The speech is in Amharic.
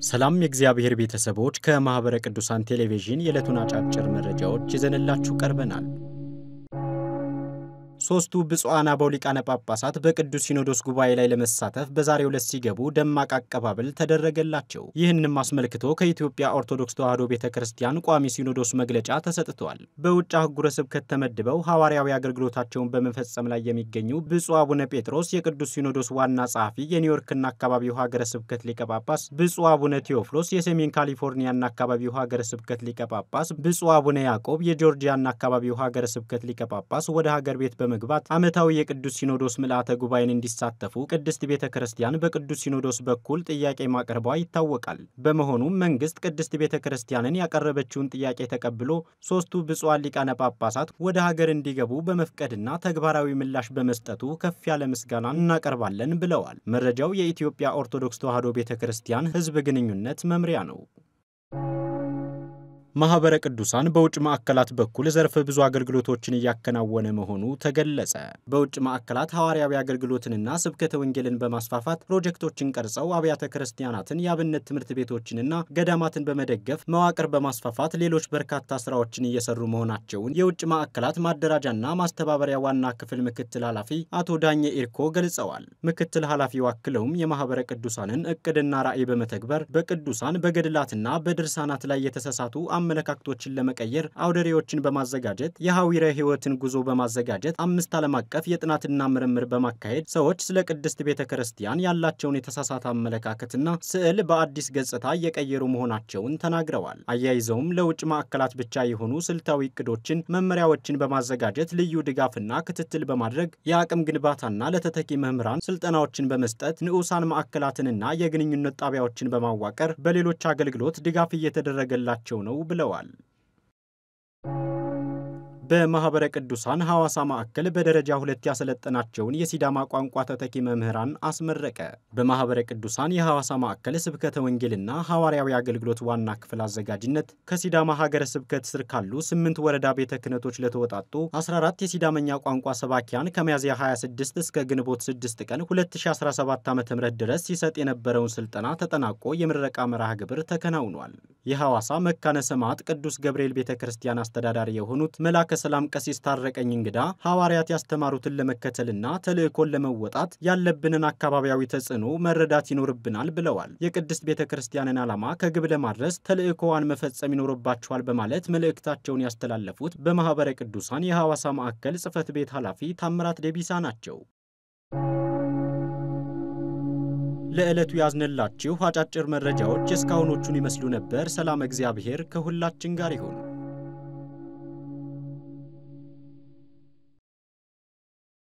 ሰላም የእግዚአብሔር ቤተሰቦች ከማህበረ ቅዱሳን ቴሌቪዥን የዕለቱን አጫጭር መረጃዎች ይዘንላችሁ ቀርበናል። ሶስቱ ብፁዓን አበው ሊቃነ ጳጳሳት በቅዱስ ሲኖዶስ ጉባኤ ላይ ለመሳተፍ በዛሬው ዕለት ሲገቡ ደማቅ አቀባበል ተደረገላቸው። ይህንንም አስመልክቶ ከኢትዮጵያ ኦርቶዶክስ ተዋሕዶ ቤተክርስቲያን ቋሚ ሲኖዶስ መግለጫ ተሰጥቷል። በውጭ አህጉረ ስብከት ተመድበው ሐዋርያዊ አገልግሎታቸውን በመፈጸም ላይ የሚገኙ ብፁዕ አቡነ ጴጥሮስ የቅዱስ ሲኖዶስ ዋና ጸሐፊ፣ የኒውዮርክና አካባቢው ሀገረ ስብከት ሊቀ ጳጳስ፣ ብፁዕ አቡነ ቴዎፍሎስ የሰሜን ካሊፎርኒያና አካባቢው ሀገረ ስብከት ሊቀ ጳጳስ፣ ብፁዕ አቡነ ያዕቆብ የጆርጂያና አካባቢው ሀገረ ስብከት ሊቀ ጳጳስ ወደ ሀገር ቤት በመግባት ዓመታዊ የቅዱስ ሲኖዶስ ምልዓተ ጉባኤን እንዲሳተፉ ቅድስት ቤተክርስቲያን በቅዱስ ሲኖዶስ በኩል ጥያቄ ማቅረቧ ይታወቃል። በመሆኑም መንግስት ቅድስት ቤተክርስቲያንን ያቀረበችውን ጥያቄ ተቀብሎ ሶስቱ ብፁዓን ሊቃነ ጳጳሳት ወደ ሀገር እንዲገቡ በመፍቀድና ተግባራዊ ምላሽ በመስጠቱ ከፍ ያለ ምስጋና እናቀርባለን ብለዋል። መረጃው የኢትዮጵያ ኦርቶዶክስ ተዋሕዶ ቤተክርስቲያን ሕዝብ ግንኙነት መምሪያ ነው። ማህበረ ቅዱሳን በውጭ ማዕከላት በኩል ዘርፈ ብዙ አገልግሎቶችን እያከናወነ መሆኑ ተገለጸ። በውጭ ማዕከላት ሐዋርያዊ አገልግሎትንና ስብከተ ወንጌልን በማስፋፋት ፕሮጀክቶችን ቀርጸው አብያተ ክርስቲያናትን፣ የአብነት ትምህርት ቤቶችንና ገዳማትን በመደገፍ መዋቅር በማስፋፋት ሌሎች በርካታ ስራዎችን እየሰሩ መሆናቸውን የውጭ ማዕከላት ማደራጃና ማስተባበሪያ ዋና ክፍል ምክትል ኃላፊ አቶ ዳኘ ኢርኮ ገልጸዋል። ምክትል ኃላፊው አክለውም የማህበረ ቅዱሳንን እቅድና ራዕይ በመተግበር በቅዱሳን በገድላትና በድርሳናት ላይ የተሳሳቱ አመለካከቶችን ለመቀየር አውደሬዎችን በማዘጋጀት የሐዊረ ሕይወትን ጉዞ በማዘጋጀት 5 ዓለም አቀፍ የጥናትና ምርምር በማካሄድ ሰዎች ስለ ቅድስት ቤተክርስቲያን ያላቸውን የተሳሳተ አመለካከትና ስዕል በአዲስ ገጽታ እየቀየሩ መሆናቸውን ተናግረዋል። አያይዘውም ለውጭ ማዕከላት ብቻ የሆኑ ስልታዊ እቅዶችን፣ መመሪያዎችን በማዘጋጀት ልዩ ድጋፍና ክትትል በማድረግ የአቅም ግንባታና ለተተኪ መምህራን ስልጠናዎችን በመስጠት ንዑሳን ማዕከላትንና የግንኙነት ጣቢያዎችን በማዋቀር በሌሎች አገልግሎት ድጋፍ እየተደረገላቸው ነው ብለዋል። በማህበረ ቅዱሳን ሐዋሳ ማዕከል በደረጃ 2 ያሰለጠናቸውን የሲዳማ ቋንቋ ተተኪ መምህራን አስመረቀ። በማህበረ ቅዱሳን የሐዋሳ ማዕከል ስብከተ ወንጌልና ሐዋርያዊ አገልግሎት ዋና ክፍል አዘጋጅነት ከሲዳማ ሀገረ ስብከት ስር ካሉ 8 ወረዳ ቤተ ክህነቶች ለተወጣጡ 14 የሲዳመኛ ቋንቋ ሰባኪያን ከሚያዝያ 26 እስከ ግንቦት 6 ቀን 2017 ዓ.ም ድረስ ሲሰጥ የነበረውን ስልጠና ተጠናቆ የምረቃ መርሃ ግብር ተከናውኗል። የሐዋሳ መካነ ሰማዕት ቅዱስ ገብርኤል ቤተክርስቲያን አስተዳዳሪ የሆኑት መላከ ሰላም ቀሲስ ታረቀኝ እንግዳ ሐዋርያት ያስተማሩትን ለመከተልና ተልእኮን ለመወጣት ያለብንን አካባቢያዊ ተጽዕኖ መረዳት ይኖርብናል ብለዋል። የቅድስት ቤተክርስቲያንን ዓላማ ከግብ ለማድረስ ተልእኮዋን መፈጸም ይኖርባቸዋል በማለት መልእክታቸውን ያስተላለፉት በማህበረ ቅዱሳን የሐዋሳ ማዕከል ጽሕፈት ቤት ኃላፊ ታምራት ደቢሳ ናቸው። ለዕለቱ ያዝነላችሁ አጫጭር መረጃዎች እስካሁኖቹን ይመስሉ ነበር። ሰላም እግዚአብሔር ከሁላችን ጋር ይሁን።